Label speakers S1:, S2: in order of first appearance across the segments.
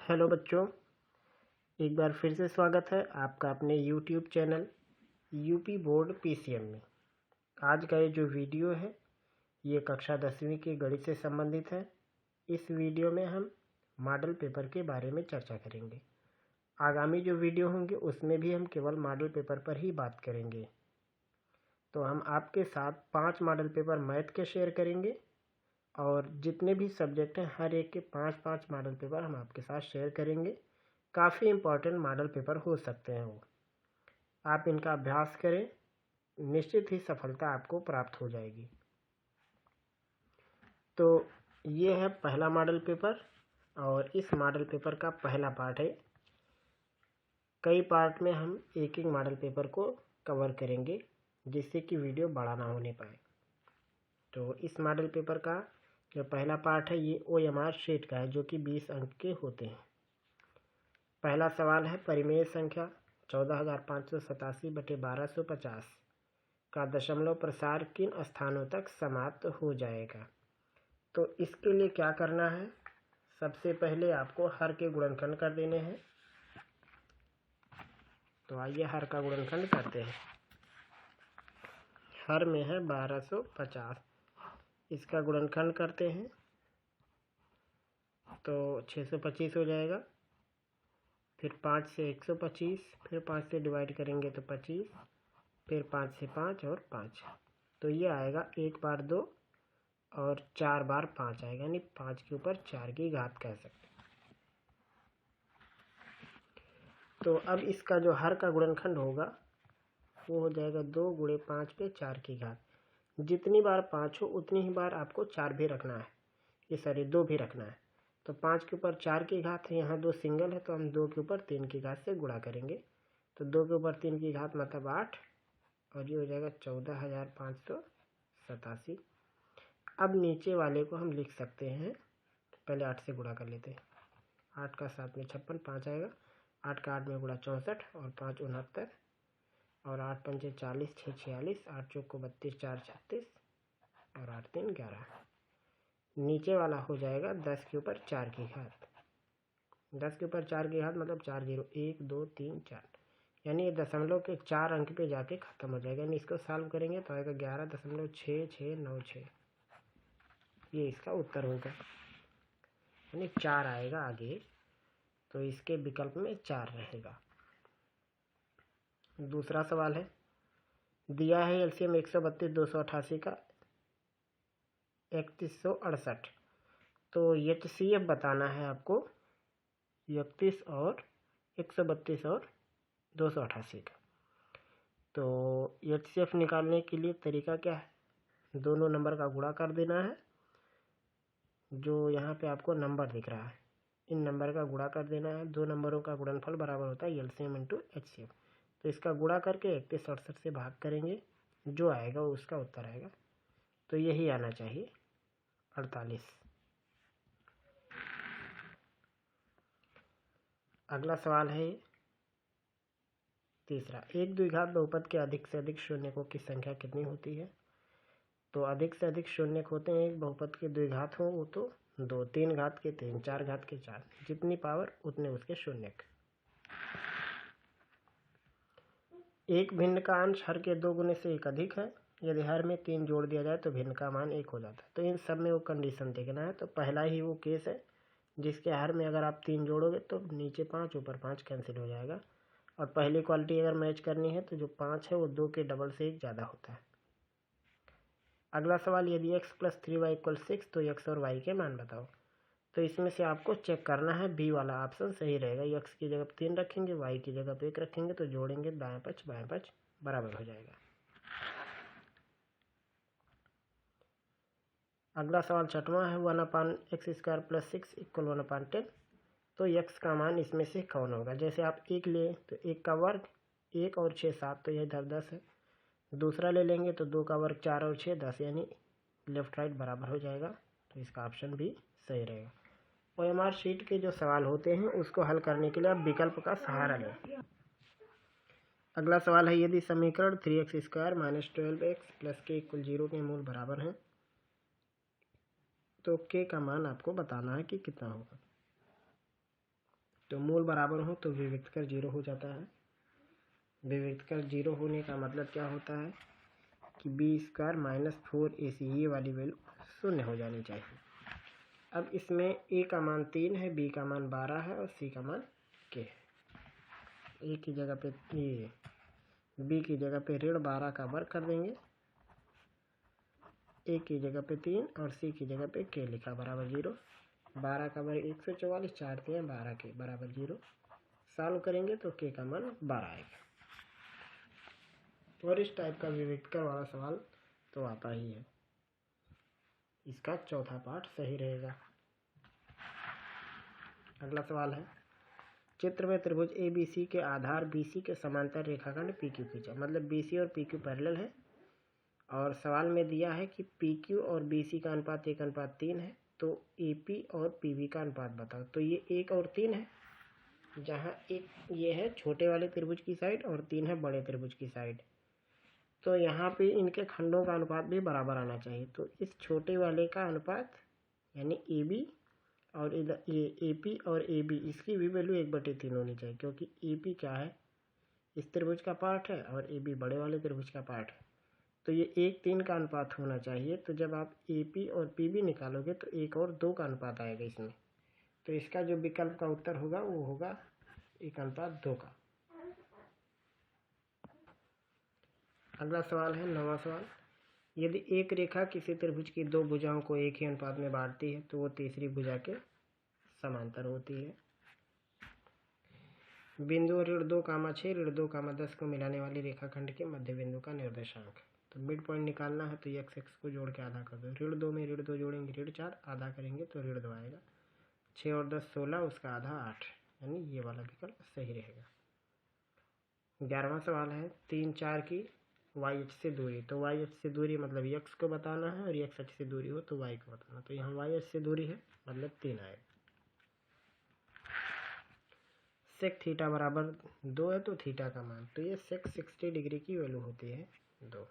S1: Hello बच्चों, एक बार फिर से स्वागत है आपका अपने YouTube channel UP board PCM में। आज का ये जो वीडियो है ये कक्षा 10वीं की गणित से संबंधित है। इस वीडियो में हम मॉडल पेपर के बारे में चर्चा करेंगे। आगामी जो वीडियो होंगे उसमें भी हम केवल मॉडल पेपर पर ही बात करेंगे। तो हम आपके साथ 5 मॉडल पेपर मैथ के शेयर करेंगे और जितने भी सब्जेक्ट हैं हर एक के 5-5 मॉडल पेपर हम आपके साथ शेयर करेंगे। काफ़ी इम्पॉर्टेंट मॉडल पेपर हो सकते हैं वो। आप इनका अभ्यास करें, निश्चित ही सफलता आपको प्राप्त हो जाएगी। तो ये है पहला मॉडल पेपर और इस मॉडल पेपर का पहला पार्ट है। कई पार्ट में हम एक एक मॉडल पेपर को कवर करेंगे जिससे कि वीडियो बड़ा ना होने पाए। तो इस मॉडल पेपर का जो पहला पार्ट है ये OMR शीट का है जो कि 20 अंक के होते हैं। पहला सवाल है परिमेय संख्या 14,587/1250 का दशमलव प्रसार किन स्थानों तक समाप्त हो जाएगा। तो इसके लिए क्या करना है, सबसे पहले आपको हर के गुणनखंड कर देने हैं। तो आइए हर का गुणनखंड करते हैं। हर में है 1250, इसका गुणनखंड करते हैं तो 625 हो जाएगा। फिर 5 से 125, फिर 5 से डिवाइड करेंगे तो 25, फिर 5 से 5 और 5। तो ये आएगा 1 बार 2 और 4 बार 5 आएगा, यानी 5 के ऊपर 4 की घात कह सकते हैं। तो अब इसका जो हर का गुणनखंड होगा वो हो जाएगा 2 गुणे 5 पे 4 की घात। जितनी बार 5 हो उतनी ही बार आपको 4 भी रखना है, ये सॉरी 2 भी रखना है। तो 5 के ऊपर 4 की घात है, यहाँ 2 सिंगल है तो हम 2 के ऊपर 3 की घात से गुणा करेंगे। तो 2 के ऊपर 3 की घात मतलब 8 और ये हो जाएगा 14,587। अब नीचे वाले को हम लिख सकते हैं, पहले 8 से गुणा कर लेते हैं। 8 का 7 में 56, 5 आएगा। 8 का 8 में गुणा 64 और 5 69 और 8 पंचे 40, 6 46, 8 चौक को 32, 4 36 और 8 3 11। नीचे वाला हो जाएगा 10 के ऊपर 4 की घात। 10 के ऊपर 4 की घात मतलब 4 0, 1 2 3 4, यानी ये दशमलव के 4 अंक पे जाके ख़त्म हो जाएगा। यानी इसको सॉल्व करेंगे तो आएगा 11.6696। ये इसका उत्तर होगा, यानी 4 आएगा आगे, तो इसके विकल्प में 4 रहेगा। दूसरा सवाल है, दिया है एलसीएम 132 288 का 3168। तो HCF बताना है आपको 31 और 132 और 288 का। तो HCF निकालने के लिए तरीका क्या है, दोनों नंबर का गुणा कर देना है। जो यहाँ पे आपको नंबर दिख रहा है इन नंबर का गुणा कर देना है। दो नंबरों का गुणनफल बराबर होता है एलसीएम इंटू HCF। तो इसका गुणा करके 3168 से भाग करेंगे, जो आएगा वो उसका उत्तर आएगा। तो यही आना चाहिए 48। अगला सवाल है तीसरा, एक द्विघात बहुपद के अधिक से अधिक शून्यकों की संख्या कितनी होती है। तो अधिक से अधिक शून्यक होते हैं एक बहुपद के द्विघात हो वो तो 2, 3 घात के 3, 4 घात के 4, जितनी पावर उतने उसके शून्यक। एक भिन्न का अंश हर के 2 गुने से 1 अधिक है। यदि हर में 3 जोड़ दिया जाए तो भिन्न का मान 1 हो जाता है। तो इन सब में वो कंडीशन देखना है। तो पहला ही वो केस है जिसके हर में अगर आप 3 जोड़ोगे तो नीचे 5 ऊपर 5 कैंसिल हो जाएगा। और पहली क्वालिटी अगर मैच करनी है तो जो 5 है वो 2 के डबल से 1 ज़्यादा होता है। अगला सवाल, यदि x + 3y = 6 तो x और y के मान बताओ। तो इसमें से आपको चेक करना है बी वाला ऑप्शन सही रहेगा। x की जगह 3 रखेंगे, y की जगह 1 रखेंगे तो जोड़ेंगे दाएं पक्ष बाएं पक्ष बराबर हो जाएगा। अगला सवाल छठवां है, 1/x² + 6 = 1/10। तो x का मान इसमें से कौन होगा। जैसे आप 1 ले तो 1 का वर्ग 1 और 6 7, तो यह इधर 10 है। दूसरा ले लेंगे तो 2 का वर्ग 4 और 6 10, यानी लेफ्ट राइट बराबर हो जाएगा। तो इसका ऑप्शन भी सही रहेगा। OMR शीट के जो सवाल होते हैं उसको हल करने के लिए आप विकल्प का सहारा लें। अगला सवाल है, यदि समीकरण 3x² - 12x + k = 0 के मूल बराबर हैं तो k का मान आपको बताना है कि कितना होगा। तो मूल बराबर हो तो विविक्तकर 0 हो जाता है। विविक्तकर 0 होने का मतलब क्या होता है कि b² - 4ac ये वाली वैल्यू 0 हो जानी चाहिए। अब इसमें a का मान 3 है, b का मान 12 है और c का मान k है। a की जगह पे ये b की जगह पे -12 का वर्ग कर देंगे, a की जगह पे 3 और c की जगह पे k लिखा बराबर 0। 12 का वर्ग 144, 4 3 12 के बराबर 0। सॉल्व करेंगे तो k का मान 12 आएगा। और इस टाइप का विविक्तकर वाला सवाल तो आता ही है। इसका चौथा पार्ट सही रहेगा। अगला सवाल है, चित्र में त्रिभुज ABC के आधार BC के समांतर रेखाखंड PQ खींचा। मतलब BC और PQ पैरेलल है और सवाल में दिया है कि PQ और BC का अनुपात 1:3 है, तो AP और PB का अनुपात बताओ। तो ये 1 और 3 है, जहाँ 1 ये है छोटे वाले त्रिभुज की साइड और 3 है बड़े त्रिभुज की साइड। तो यहाँ पे इनके खंडों का अनुपात भी बराबर आना चाहिए। तो इस छोटे वाले का अनुपात यानी AB और इधर ये AP और AB इसकी भी वैल्यू 1/3 होनी चाहिए, क्योंकि AP क्या है, इस त्रिभुज का पार्ट है और AB बड़े वाले त्रिभुज का पार्ट है। तो ये 1:3 का अनुपात होना चाहिए। तो जब आप AP और PB निकालोगे तो 1 और 2 का अनुपात आएगा इसमें। तो इसका जो विकल्प का उत्तर होगा वो होगा 1:2 का। अगला सवाल है 9वां सवाल, यदि एक रेखा किसी त्रिभुज की 2 भुजाओं को एक ही अनुपात में बांटती है तो वो तीसरी भुजा के समांतर होती है। बिंदु ऋण 2,6 ऋण 2,10 को मिलाने वाली रेखाखंड के मध्य बिंदु का निर्देशांक। तो मिड पॉइंट निकालना है तो x को जोड़ के आधा कर दो। ऋण 2 में ऋण 2 जोड़ेंगे ऋण 4, आधा करेंगे तो ऋण 2 आएगा। 6 और 10 16, उसका आधा 8, यानी ये वाला विकल्प सही रहेगा। 11वां सवाल है, 3 4 की y अक्ष से दूरी। तो y अक्ष से दूरी मतलब x को बताना है और x अक्ष से दूरी हो तो y को बताना। तो यहाँ y अक्ष से दूरी है मतलब 3 आएगा। सेक थीटा बराबर 2 है तो थीटा का मान, तो ये सेक 60 डिग्री की वैल्यू होती है 2।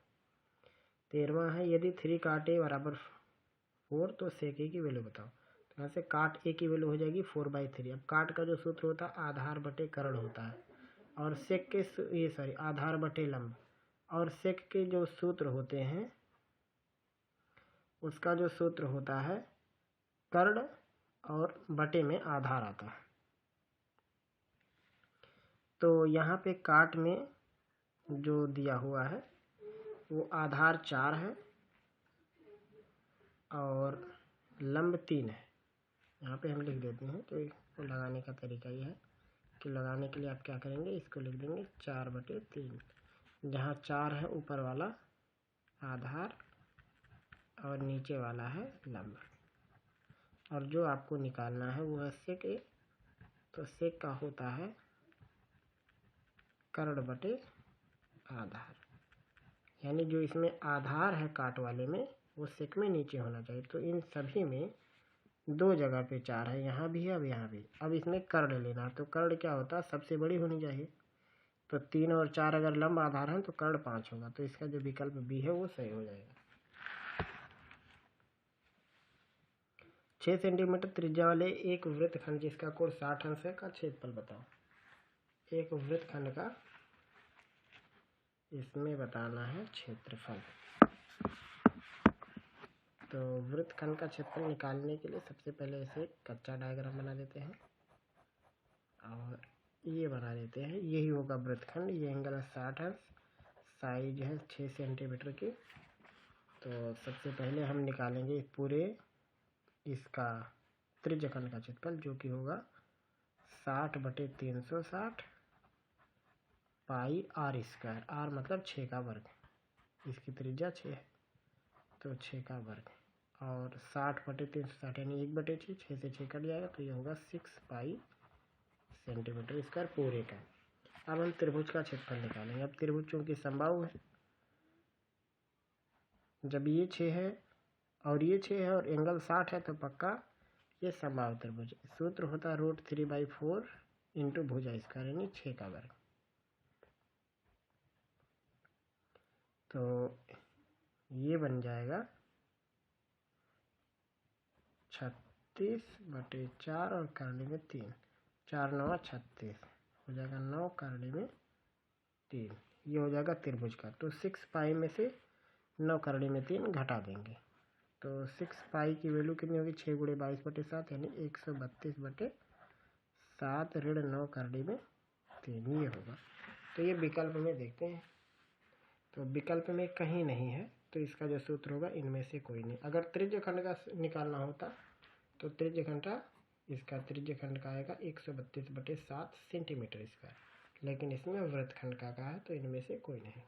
S1: 13वां है, यदि 3 काट a बराबर 4 तो सेक a की वैल्यू बताओ। तो यहाँ से काट a की वैल्यू हो जाएगी 4/3। अब काट का जो सूत्र होता है आधार बटे कर्ण होता है, और सेक के आधार बटे लंब, और सेक के जो सूत्र होते हैं उसका जो सूत्र होता है कर्ण और बटे में आधार आता है। तो यहाँ पे काट में जो दिया हुआ है वो आधार 4 है और लंब 3 है। यहाँ पे हम लिख देते हैं। तो इसको लगाने का तरीका ये है कि लगाने के लिए आप क्या करेंगे, इसको लिख देंगे 4/3, जहाँ 4 है ऊपर वाला आधार और नीचे वाला है लंब। और जो आपको निकालना है वो है सेक a। तो सेक का होता है कर्ण बटे आधार, यानी जो इसमें आधार है काट वाले में वो सेक में नीचे होना चाहिए। तो इन सभी में 2 जगह पे 4 है, यहाँ भी है अब यहाँ भी। अब इसमें कर्ण लेना, तो कर्ण क्या होता है सबसे बड़ी होनी चाहिए। तो 3 और 4 अगर लंब आधार है तो कर्ण 5 होगा। तो इसका जो विकल्प बी है वो सही हो जाएगा। 6 सेंटीमीटर त्रिज्या वाले एक वृत्तखंड जिसका कोण 60 अंश है का क्षेत्रफल बताओ। एक वृत्तखंड का इसमें बताना है क्षेत्रफल। तो वृत्तखंड का क्षेत्रफल निकालने के लिए सबसे पहले इसे एक कच्चा डायग्राम बना देते हैं और ये बना देते हैं। यही होगा वृत्तखंड। ये एंगल है 60 अंश, साइज है 6 सेंटीमीटर की। तो सबसे पहले हम निकालेंगे पूरे इसका त्रिज्यखंड का क्षेत्रफल, जो कि होगा 60/360 पाई r²। r मतलब 6 का वर्ग, इसकी त्रिज्या 6 है तो 6 का वर्ग, और 60/360 यानी 1/6, 6 से 6 कट जाएगा तो ये होगा 6 पाई सेंटीमीटर स्क्वायर पूरे का। अब हम त्रिभुज का क्षेत्रफल निकालेंगे। अब त्रिभुज चूंकि समबाहु है, जब ये 6 है और ये 6 है और एंगल 60 है तो पक्का ये समबाहु त्रिभुज। सूत्र होता है √3/4 इंटू भुजा स्क्वायर यानी 6 का वर्ग। तो ये बन जाएगा 36/4 और कर्ण में 3, 4 9 36 हो जाएगा 9 करड़ी में 3, ये हो जाएगा त्रिभुज का। तो 6 पाई में से 9 करड़ी में 3 घटा देंगे तो 6 पाई की वैल्यू कितनी होगी 6 गुणे 22/7 यानी 132/7 ऋण 9 करड़ी में 3 ये होगा। तो ये विकल्प में देखते हैं, तो विकल्प में कहीं नहीं है तो इसका जो सूत्र होगा इनमें से कोई नहीं। अगर त्रिज्यखंड का निकालना होता तो त्रिज्यखंड इसका त्रिज्यखंड का आएगा 132/7 सेंटीमीटर स्क्वायर, लेकिन इसमें वृत्तखंड का कहा है तो इनमें से कोई नहीं।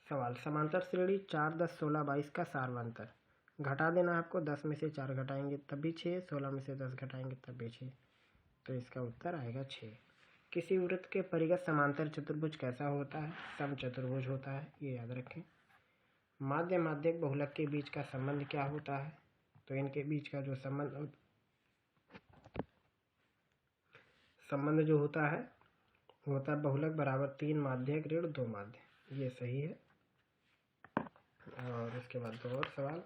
S1: सवाल, समांतर श्रेणी 4 10 16 22 का सार्वंतर घटा देना है आपको। 10 में से 4 घटाएंगे तब भी 6, 16 में से 10 घटाएंगे तब भी 6, तो इसका उत्तर आएगा 6। किसी वृत्त के परिगत समांतर चतुर्भुज कैसा होता है? समचतुर्भुज होता है, ये याद रखें। माध्य माध्यक बहुलक के बीच का संबंध क्या होता है? तो इनके बीच का जो संबंध जो होता है बहुलक बराबर 3 माध्यक ऋण 2 माध्य, ये सही है। और इसके बाद 2 और सवाल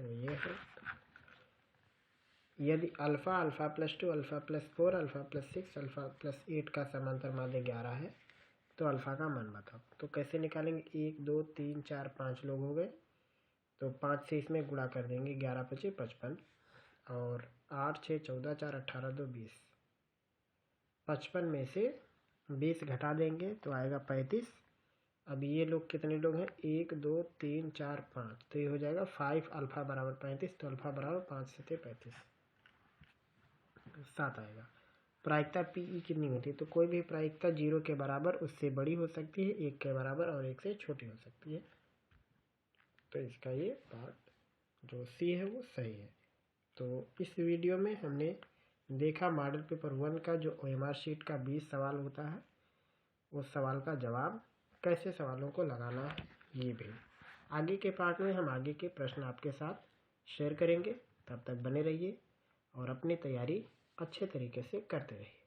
S1: ये है, यदि alpha alpha plus 2 alpha plus 4 alpha plus 6 alpha plus 8 का समांतर माध्य 11 है तो अल्फा का मान बताओ। तो कैसे निकालेंगे? 1 2 3 4 5 लोग हो गए तो 5 से इसमें गुणा कर देंगे, 11 5 55 और 8 6 14 4 18 2 20, 55 में से 20 घटा देंगे तो आएगा 35। अब ये लोग कितने लोग हैं? 1 2 3 4 5, तो ये हो जाएगा 5 अल्फा बराबर 35, तो अल्फा बराबर 5 से 35 7 आएगा। प्रायिकता पीई कितनी होती है? तो कोई भी प्रायिकता 0 के बराबर उससे बड़ी हो सकती है, 1 के बराबर और 1 से छोटी हो सकती है। तो इसका ये पार्ट जो सी है वो सही है। तो इस वीडियो में हमने देखा मॉडल पेपर 1 का जो OMR शीट का 20 सवाल होता है, उस सवाल का जवाब कैसे सवालों को लगाना है ये भी। आगे के पार्ट में हम आगे के प्रश्न आपके साथ शेयर करेंगे, तब तक बने रहिए और अपनी तैयारी अच्छे तरीके से करते रहिए।